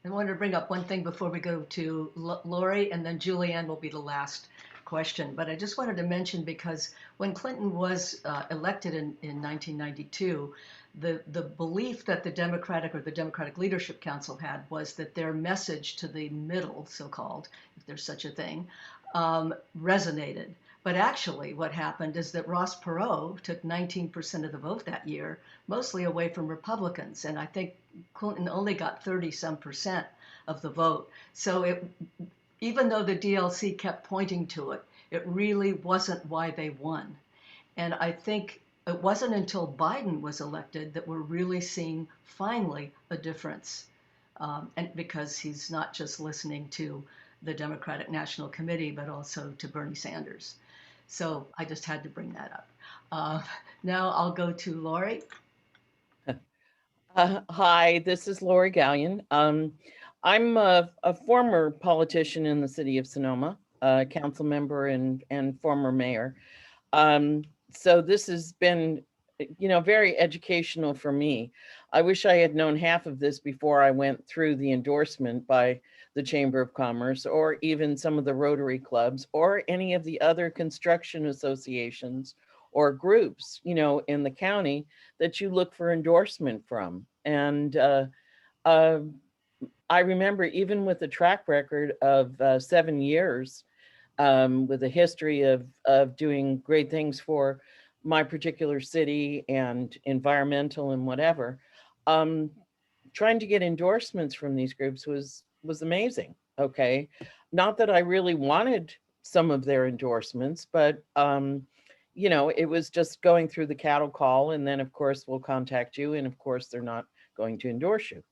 I wanted to bring up one thing before we go to Lori, and then Julianne will be the last question. But I just wanted to mention, because when Clinton was elected in 1992, the belief that the Democratic Leadership Council had was that their message to the middle, so-called, if there's such a thing, resonated. But actually what happened is that Ross Perot took 19% of the vote that year, mostly away from Republicans. And I think Clinton only got 30-some% of the vote. So even though the DLC kept pointing to it, it really wasn't why they won. And I think it wasn't until Biden was elected that we're really seeing finally a difference. And because he's not just listening to the Democratic National Committee, but also to Bernie Sanders. So I just had to bring that up. Now I'll go to Lori. Hi, this is Lori Gallion. I'm a former politician in the city of Sonoma, a council member and former mayor. So this has been, very educational for me. I wish I had known half of this before I went through the endorsement by the Chamber of Commerce, or even some of the Rotary clubs, or any of the other construction associations or groups, in the county that you look for endorsement from. And I remember, even with a track record of 7 years, with a history of doing great things for my particular city and environmental and whatever, trying to get endorsements from these groups was amazing. Okay, not that I really wanted some of their endorsements, but it was just going through the cattle call, and then of course we'll contact you, and of course they're not going to endorse you.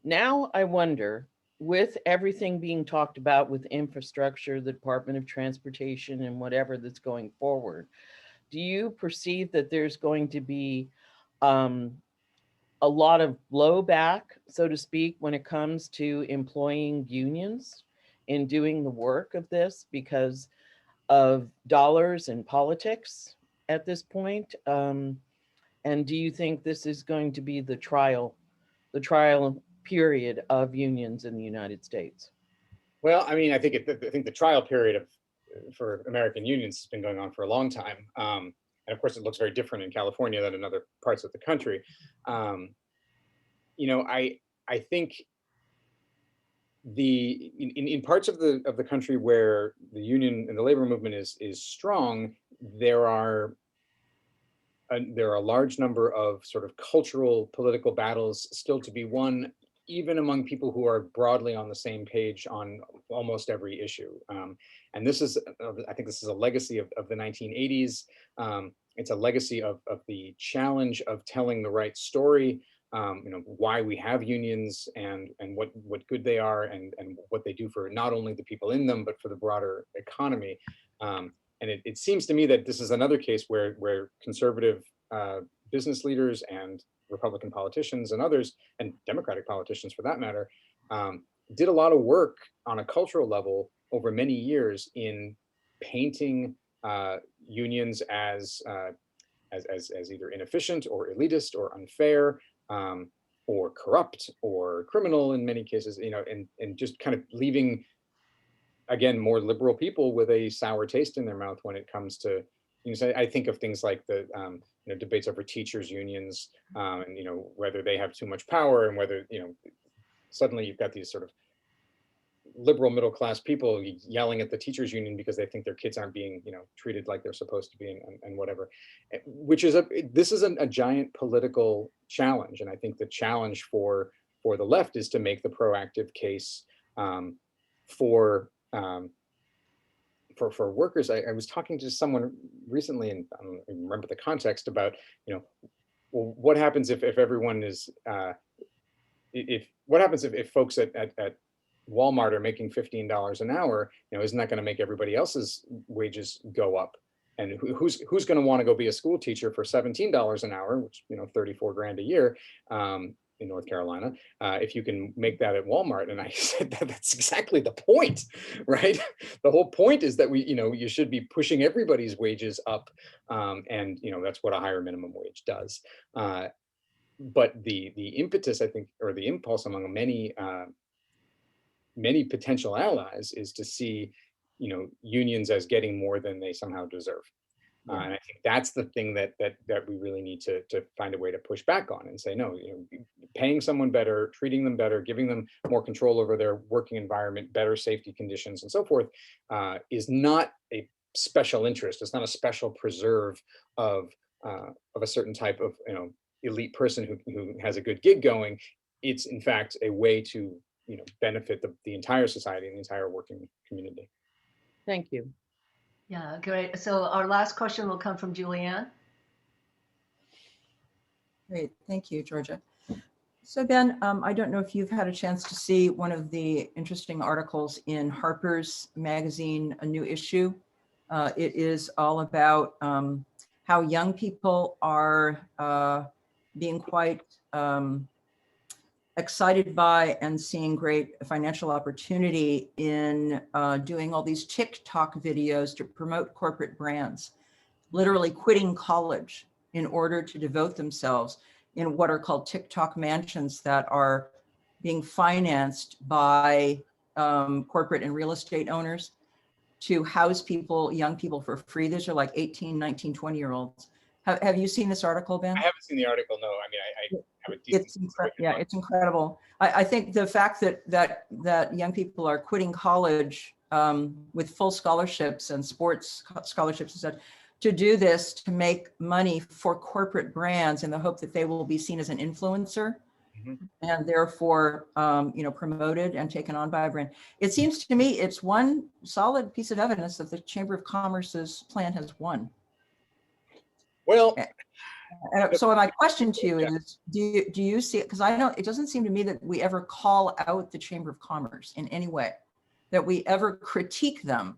Now I wonder, with everything being talked about with infrastructure, the Department of Transportation, and whatever that's going forward, do you perceive that there's going to be a lot of blowback, so to speak, when it comes to employing unions in doing the work of this because of dollars and politics at this point? And do you think this is going to be the trial period of unions in the United States? Well, I mean, I think the trial period for American unions has been going on for a long time, and of course, it looks very different in California than in other parts of the country. I think in parts of the country where the union and the labor movement is strong, there are a large number of sort of cultural political battles still to be won, even among people who are broadly on the same page on almost every issue. And this is, I think this is a legacy of the 1980s. It's a legacy of the challenge of telling the right story, why we have unions and what good they are and what they do for not only the people in them, but for the broader economy. And it seems to me that this is another case where conservative business leaders and Republican politicians and others, and Democratic politicians for that matter, did a lot of work on a cultural level over many years in painting unions as either inefficient or elitist or unfair, or corrupt or criminal in many cases, and just kind of leaving, again, more liberal people with a sour taste in their mouth when it comes to, so I think of things like the debates over teachers unions, and whether they have too much power, and whether suddenly you've got these sort of liberal middle class people yelling at the teachers union because they think their kids aren't being treated like they're supposed to be, and whatever, which is this is a giant political challenge. And I think the challenge for the left is to make the proactive case for workers. I was talking to someone recently, and I don't remember the context, about well, what happens if everyone is what happens if folks at Walmart are making $15 an hour? Isn't that going to make everybody else's wages go up? And who's going to want to go be a school teacher for $17 an hour, which 34 grand a year, in North Carolina, if you can make that at Walmart? And I said that's exactly the point, right? The whole point is that you should be pushing everybody's wages up, and that's what a higher minimum wage does. But the impetus, I think, or the impulse among many potential allies is to see unions as getting more than they somehow deserve. And I think that's the thing that we really need to find a way to push back on and say, no, paying someone better, treating them better, giving them more control over their working environment, better safety conditions, and so forth, is not a special interest. It's not a special preserve of a certain type of elite person who has a good gig going. It's in fact a way to benefit the entire society and the entire working community. Thank you. Yeah, great. So our last question will come from Julianne. Great, thank you, Georgia. So Ben, I don't know if you've had a chance to see one of the interesting articles in Harper's Magazine, a new issue. It is all about how young people are being quite excited by and seeing great financial opportunity in doing all these TikTok videos to promote corporate brands, literally quitting college in order to devote themselves in what are called TikTok mansions that are being financed by corporate and real estate owners to house people, young people for free. These are like 18, 19, 20-year-olds. Have you seen this article, Ben? I haven't seen the article. No, I mean, I have a decent. It's incredible. I think the fact that young people are quitting college with full scholarships and sports scholarships and such to do this, to make money for corporate brands in the hope that they will be seen as an influencer, and therefore, promoted and taken on by a brand. It seems to me it's one solid piece of evidence that the Chamber of Commerce's plan has won. Well, and so my question to you is, do you see it? Because it doesn't seem to me that we ever call out the Chamber of Commerce in any way, that we ever critique them.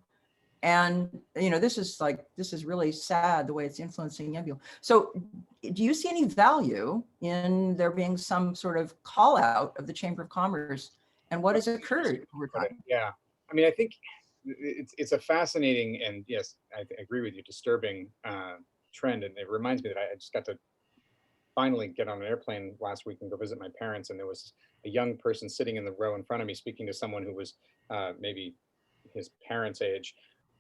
And, this is really sad the way it's influencing young people. So do you see any value in there being some sort of call out of the Chamber of Commerce, and what has occurred over time? Yeah, I mean, I think it's a fascinating, and yes, I agree with you, disturbing trend. And it reminds me that I just got to finally get on an airplane last week and go visit my parents. And there was a young person sitting in the row in front of me, speaking to someone who was maybe his parents' age,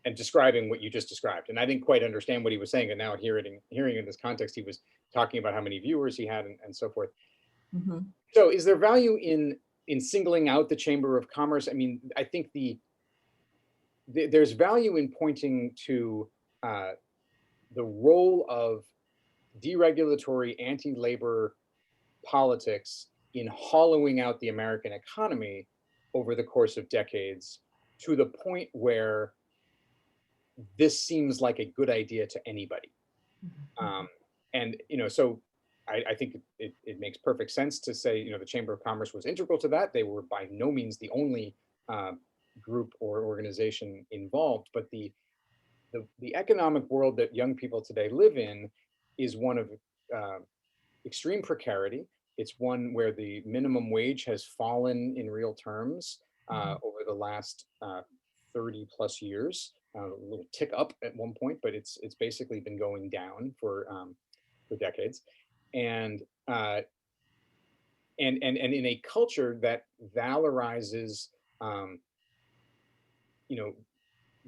and describing what you just described. And I didn't quite understand what he was saying. And now hearing in this context, he was talking about how many viewers he had and so forth. Mm-hmm. So is there value in singling out the Chamber of Commerce? I mean, I think there's value in pointing to the role of deregulatory anti-labor politics in hollowing out the American economy over the course of decades, to the point where this seems like a good idea to anybody. And, so I think it makes perfect sense to say, the Chamber of Commerce was integral to that. They were by no means the only group or organization involved, but the economic world that young people today live in is one of extreme precarity. It's one where the minimum wage has fallen in real terms over the last 30 plus years. A little tick up at one point, but it's basically been going down for decades, and in a culture that valorizes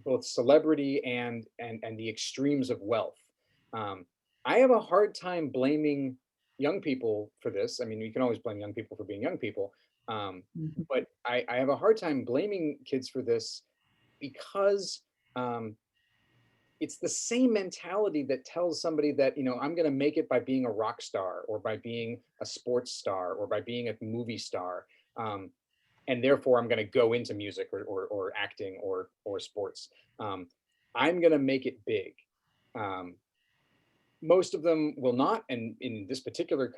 both celebrity and the extremes of wealth. I have a hard time blaming young people for this. I mean, you can always blame young people for being young people, but I have a hard time blaming kids for this, because it's the same mentality that tells somebody that, I'm going to make it by being a rock star, or by being a sports star, or by being a movie star. And therefore I'm going to go into music or acting or sports. I'm going to make it big. Most of them will not. And in this particular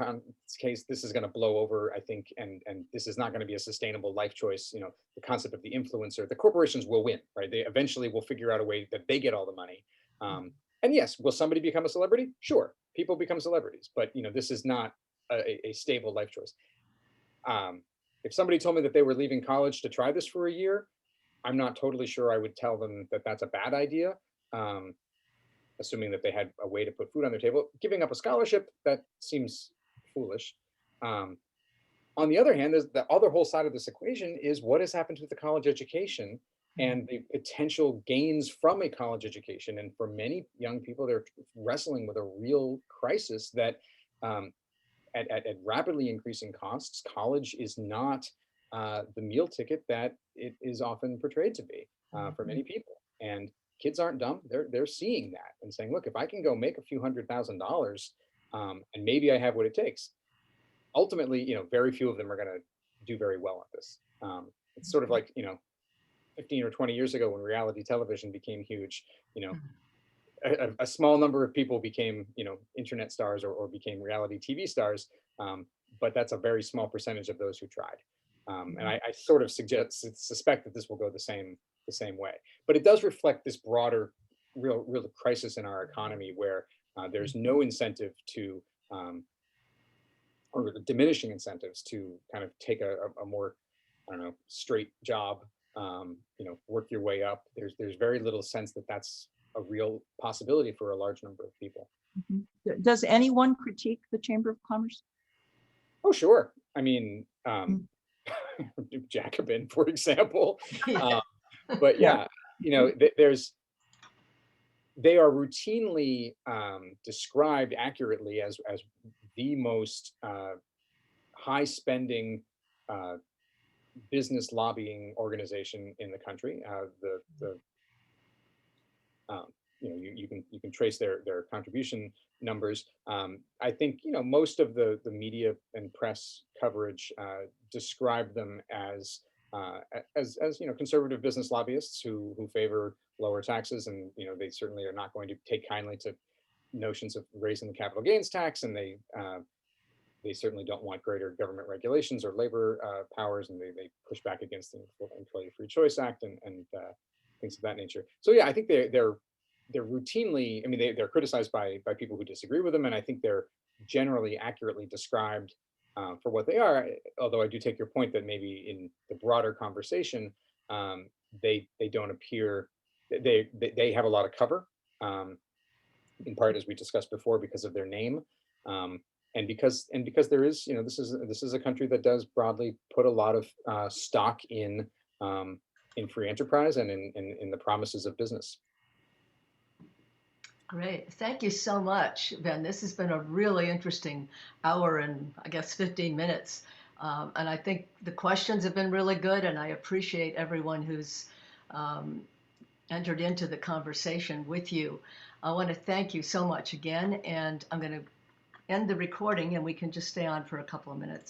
case, this is going to blow over, I think, and this is not going to be a sustainable life choice. The concept of the influencer, the corporations will win, right? They eventually will figure out a way that they get all the money. And yes, will somebody become a celebrity? Sure, people become celebrities, but this is not a stable life choice. If somebody told me that they were leaving college to try this for a year, I'm not totally sure I would tell them that that's a bad idea. Assuming that they had a way to put food on their table. Giving up a scholarship, that seems foolish. On the other hand, there's the other whole side of this equation is what has happened to the college education and the potential gains from a college education. And for many young people, they're wrestling with a real crisis that at rapidly increasing costs, college is not the meal ticket that it is often portrayed to be for many people. And kids aren't dumb. They're seeing that and saying, look, if I can go make a few $100,000 and maybe I have what it takes, ultimately, very few of them are going to do very well at this. It's sort of like, 15 or 20 years ago when reality television became huge, a small number of people became, internet stars or became reality TV stars. But that's a very small percentage of those who tried. And I sort of suspect that this will go the same way. But it does reflect this broader, real crisis in our economy where there's no incentive to, or diminishing incentives to kind of take a more, I don't know, straight job, work your way up. There's very little sense that that's a real possibility for a large number of people. Does anyone critique the Chamber of Commerce? Oh, sure. I mean, Jacobin, for example. Yeah. But yeah, they are routinely described accurately as the most high spending business lobbying organization in the country. You can trace their contribution numbers. I think most of the media and press coverage describe them as conservative business lobbyists who favor lower taxes, and they certainly are not going to take kindly to notions of raising the capital gains tax, and they certainly don't want greater government regulations or labor powers, and they push back against the Employee Free Choice Act and things of that nature. So yeah, I think they're routinely, I mean, they're criticized by people who disagree with them, and I think they're generally accurately described for what they are. Although I do take your point that maybe in the broader conversation, they don't appear, they have a lot of cover, in part, as we discussed before, because of their name. And because there is, this is a country that does broadly put a lot of stock in free enterprise and in the promises of business. Great. Thank you so much, Ben. This has been a really interesting hour and I guess 15 minutes. And I think the questions have been really good, and I appreciate everyone who's entered into the conversation with you. I want to thank you so much again, and I'm going to end the recording and we can just stay on for a couple of minutes.